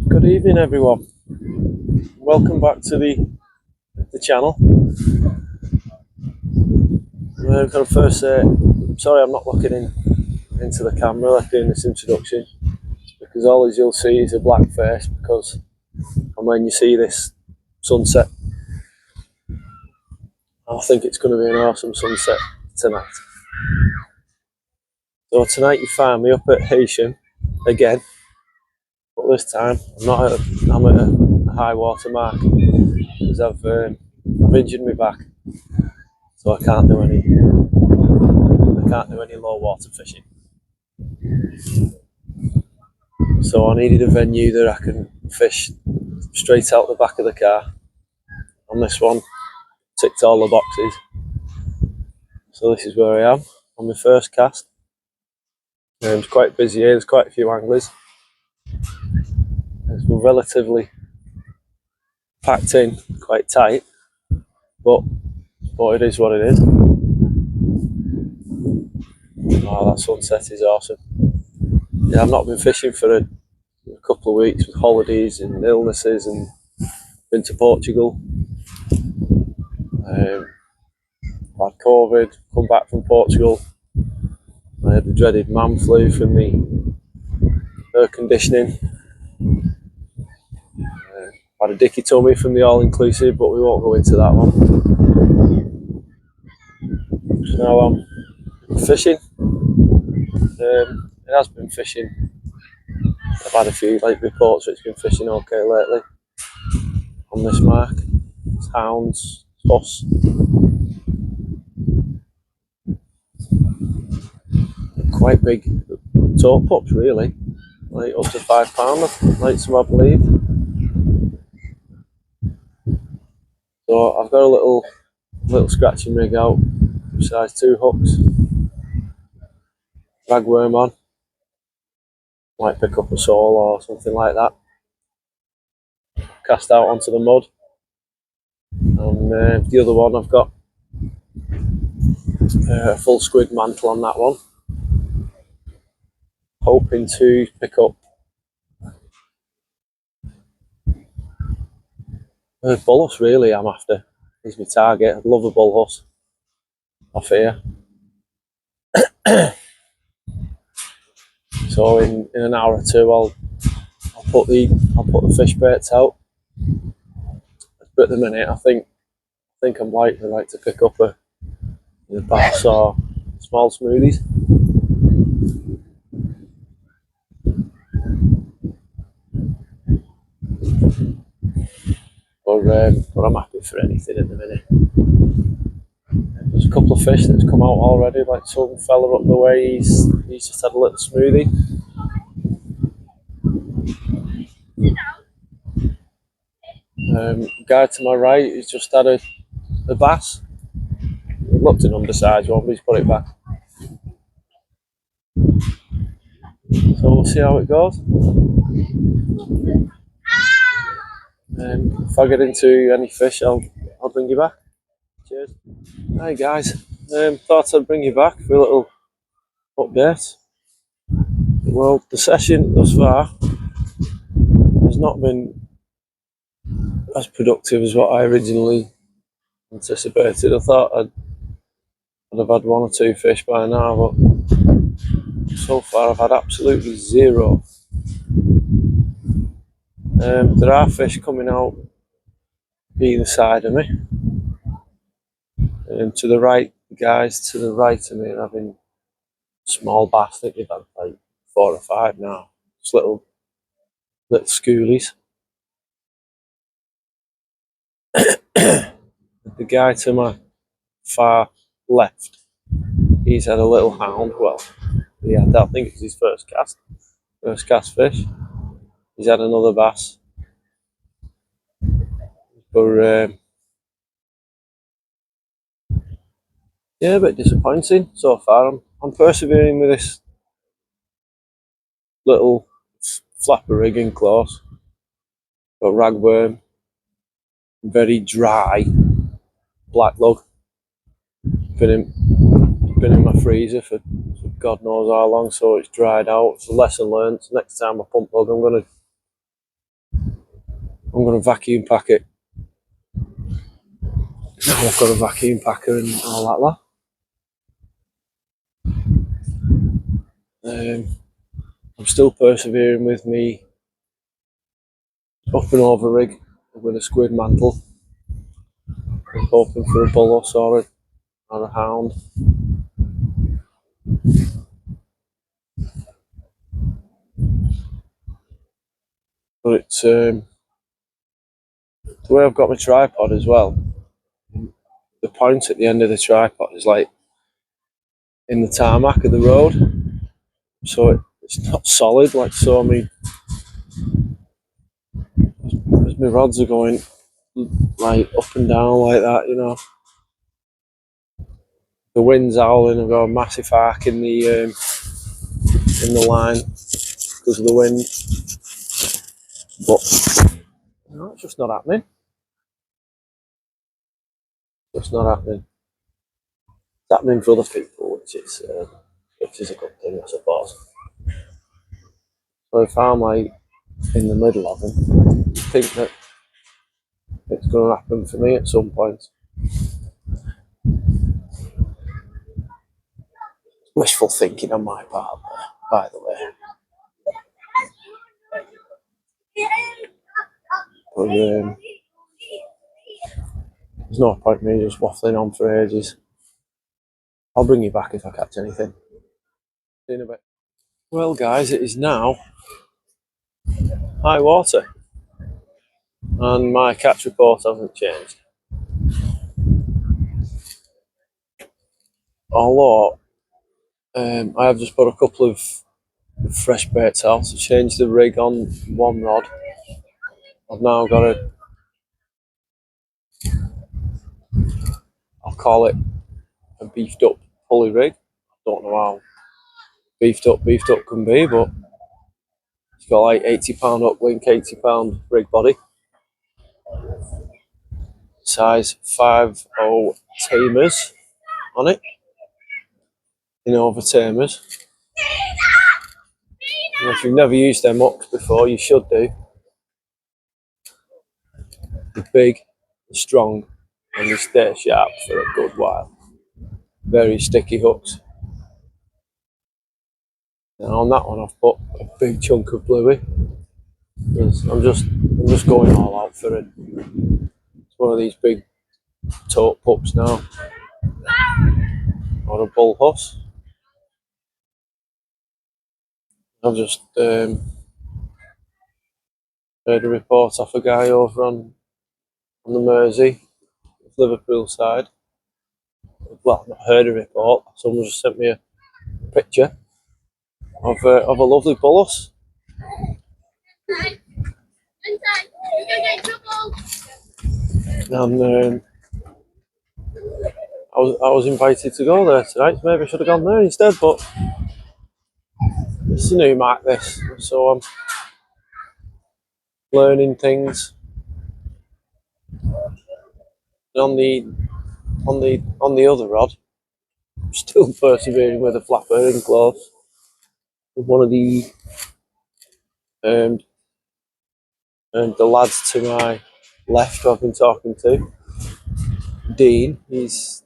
Good evening, everyone. Welcome back to the channel. I'm going to first say sorry I'm not looking into the camera like doing this introduction, because all as you'll see is a black face, because and when you see this sunset, I think it's going to be an awesome sunset tonight. So tonight you find me up at Heysham again, but this time I'm at a high water mark because I've injured my back, so I can't do any low water fishing. So I needed a venue that I can fish straight out the back of the car. And this one ticked all the boxes. So this is where I am on my first cast. It's quite busy here, there's quite a few anglers. We're relatively packed in, quite tight, but it is what it is. Oh, that sunset is awesome. Yeah, I've not been fishing for a couple of weeks with holidays and illnesses, and been to Portugal. Had COVID, come back from Portugal. I had the dreaded man flu from the air conditioning. Had a dicky tummy from the all-inclusive, but we won't go into that one. So now I'm fishing. It has been fishing. I've had a few late reports that it's been fishing okay lately on this mark. It's hounds, Huss. Quite big toe pups, really. Like up to £5, like some I believe. So I've got a little scratching rig out, size 2 hooks, ragworm on, might pick up a sole or something like that, cast out onto the mud, and the other one I've got a full squid mantle on that one, hoping to pick up a bull huss. Really I'm after, is my target. I'd love a bull huss off here. So in an hour or two I'll put the fish baits out. But at the minute I think I'm likely to pick up a bass or small smoothies. But I'm happy for anything at the minute. There's a couple of fish that's come out already, like some fella up the way, he's just had a little smoothie. Guy to my right, he's just had a bass. It looked an undersized one, but he's put it back. So we'll see how it goes. If I get into any fish, I'll bring you back. Cheers. Hi guys, thought I'd bring you back for a little update. Well, the session thus far has not been as productive as what I originally anticipated. I thought I'd have had 1 or 2 fish by now, but so far I've had absolutely zero. There are fish coming out either side of me. To the right, guys to the right of me are having small bass. I think they've had like 4 or 5 now. Just little schoolies. The guy to my far left, he's had a little hound. Well, yeah, I think it's his first cast fish. He's had another bass, but yeah, a bit disappointing so far. I'm persevering with this little flapper rigging close. Got ragworm, very dry black lug. Been in my freezer for God knows how long, so it's dried out. It's a lesson learned. Next time I pump lug, I'm I'm going to vacuum pack it. Now I've got a vacuum packer and all that. I'm still persevering with me up and over rig with a squid mantle. I'm hoping for a bullus or a hound. But it's the way I've got my tripod as well. The point at the end of the tripod is like in the tarmac of the road, so it's not solid. Like so, as my rods are going like up and down like that, you know. The wind's howling. I've got a massive arc in the line because of the wind, but no, it's just not happening. It's not happening. It's happening for other people, which is a good thing, I suppose. So if I'm like in the middle of them, I think that it's going to happen for me at some point. Wishful thinking on my part, by the way. But there's no point in me just waffling on for ages. I'll bring you back if I catch anything. See you in a bit. Well, guys, it is now high water, and my catch report hasn't changed. Although I have just put a couple of fresh baits out to change the rig on one rod. I've now got I'll call it a beefed up pulley rig. I don't know how beefed up can be, but it's got like £80 uplink, £80 rig body. Size 5.0 tamers on it. Over tamers. And if you've never used them mucks before, you should do. They're big, they're strong, and they stay sharp for a good while. Very sticky hooks. And on that one, I've put a big chunk of bluey. I'm just going all out for it. It's one of these big taupe pups now, or a bull Huss. I've just heard a report off a guy over on the Mersey, Liverpool side. Well, not heard a report. Someone just sent me a picture of a lovely bullus. And I was invited to go there tonight. Maybe I should have gone there instead, but it's a new mark this, so I'm learning things. And on the other rod, I'm still persevering with a flapper in close. With one of the the lads to my left who I've been talking to, Dean, he's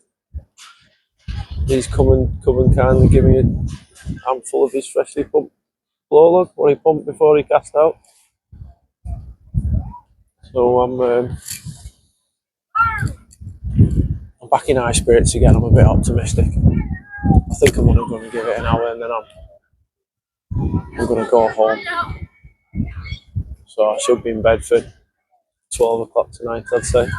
come and kindly give me a handful of his freshly pumped blow log, what he pumped before he cast out. So I'm back in high spirits again. I'm a bit optimistic. I think I'm only going to give it an hour and then I'm going to go home. So I should be in bed for 12 o'clock tonight, I'd say.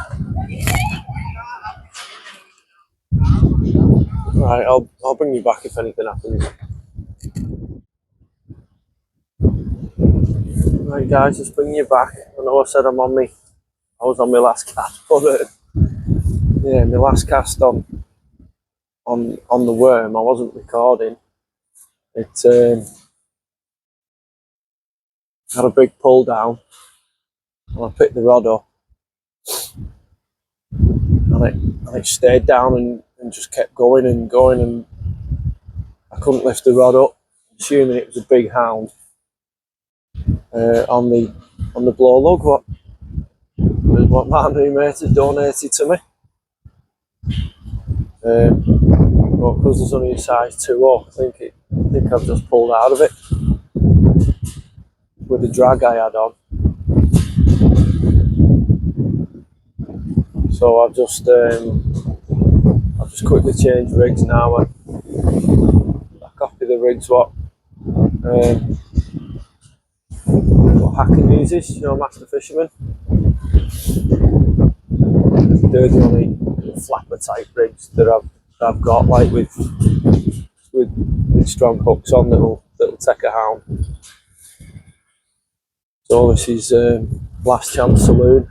Right, I'll bring you back if anything happens. Right, guys, just bringing you back. I know I said I was on my last cast, but yeah, my last cast on the worm, I wasn't recording. It had a big pull down, and I picked the rod up, and it stayed down and just kept going, and I couldn't lift the rod up, assuming it was a big hound on the blow lug. what my new mate had donated to me. But because there's only a size 2 up, I think I've just pulled out of it with the drag I had on. So I've just quickly changed rigs now, and I copy the rigs what Hacking uses, you know, master fisherman. They're the only flapper type rigs that I've got, like with strong hooks on that'll take a hound. So this is Last Chance Saloon.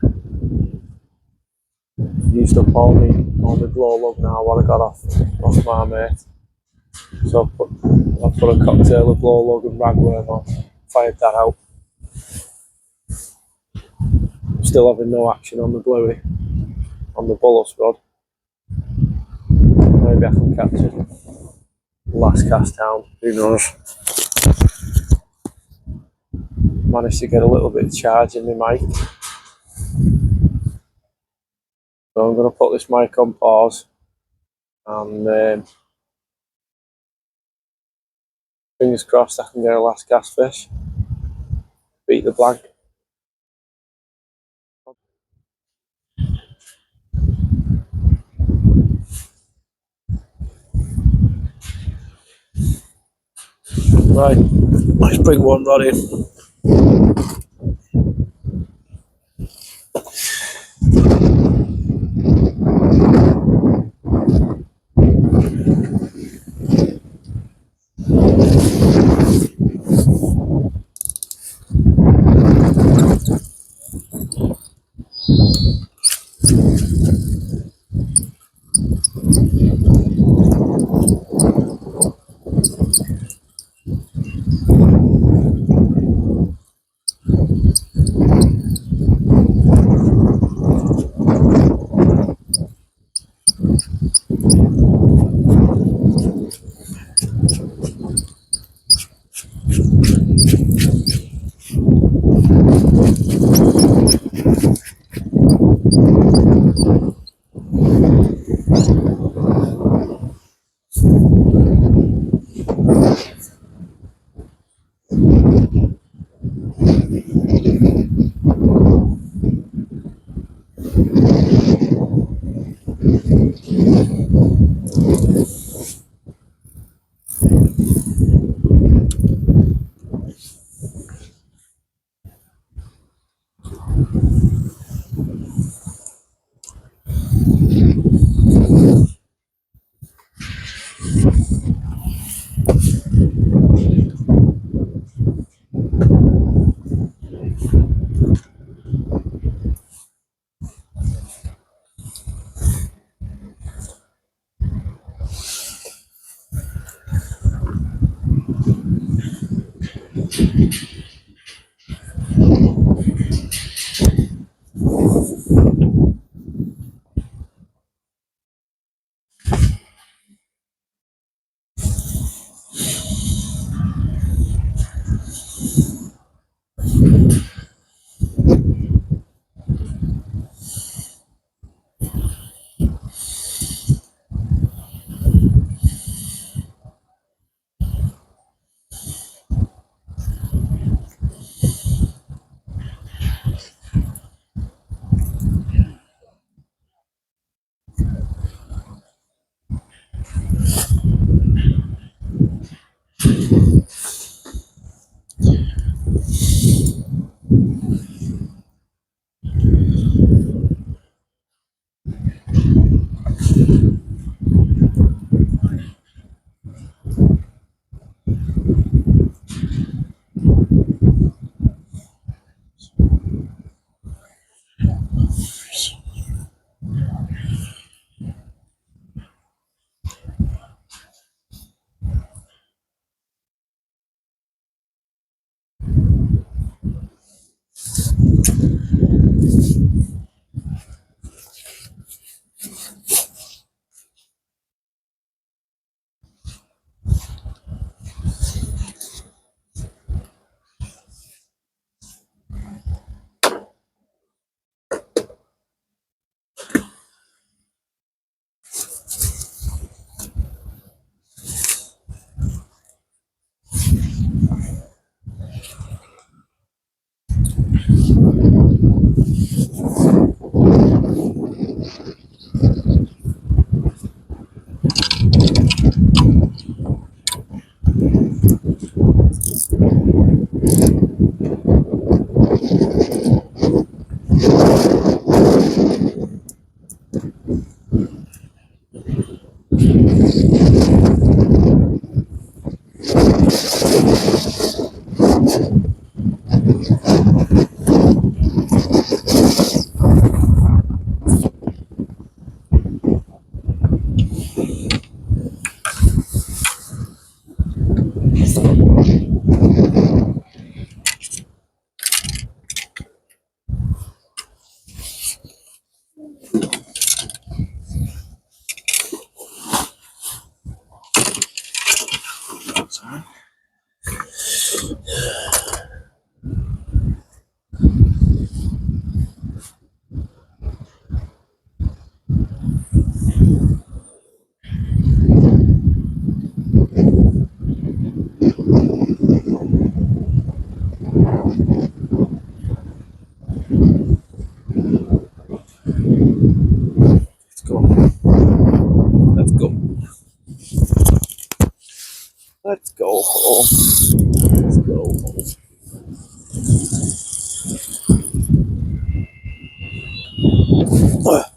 Used up all my glow lug now what I got off my mate. So I've put a cocktail of glow lug and ragworm on, fired that out. I'm still having no action on the bluey, on the bullock rod. Maybe I can catch it. Last cast hound, who knows. Managed to get a little bit of charge in my mic. So I'm going to put this mic on pause and fingers crossed I can get a last cast fish. Beat the blank. Right, let's bring one rod in.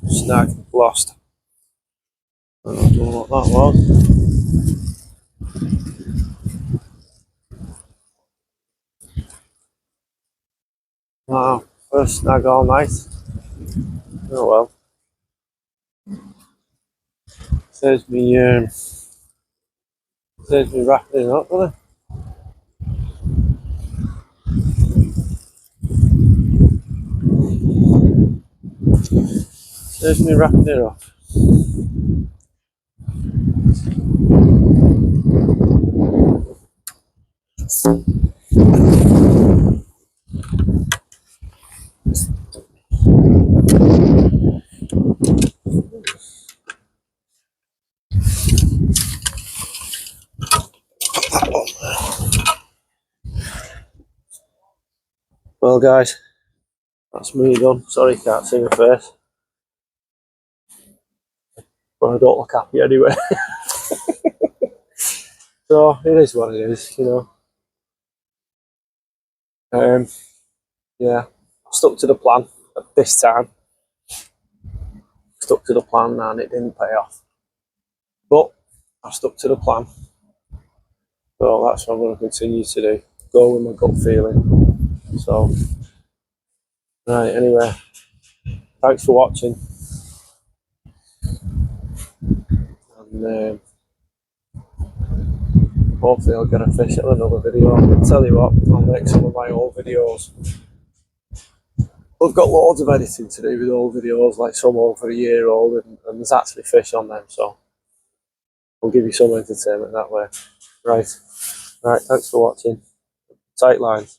Snag lost. I don't know what that was. Wow, first snag all night. Oh well. Saves me wrapping it up, doesn't it? Saves me wrapping it up. Well guys, that's me done. Sorry you can't see my face. But I don't look happy anyway. So it is what it is, you know. Yeah, I stuck to the plan at this time. Stuck to the plan and it didn't pay off. But I stuck to the plan. So that's what I'm going to continue to do. Go with my gut feeling. So, right, anyway, thanks for watching. And hopefully I'll get a fish at another video. I'll tell you what, I'll make some of my old videos. I've got loads of editing to do with old videos, like some over a year old, and there's actually fish on them, so I'll give you some entertainment that way. Right, thanks for watching. Tight lines.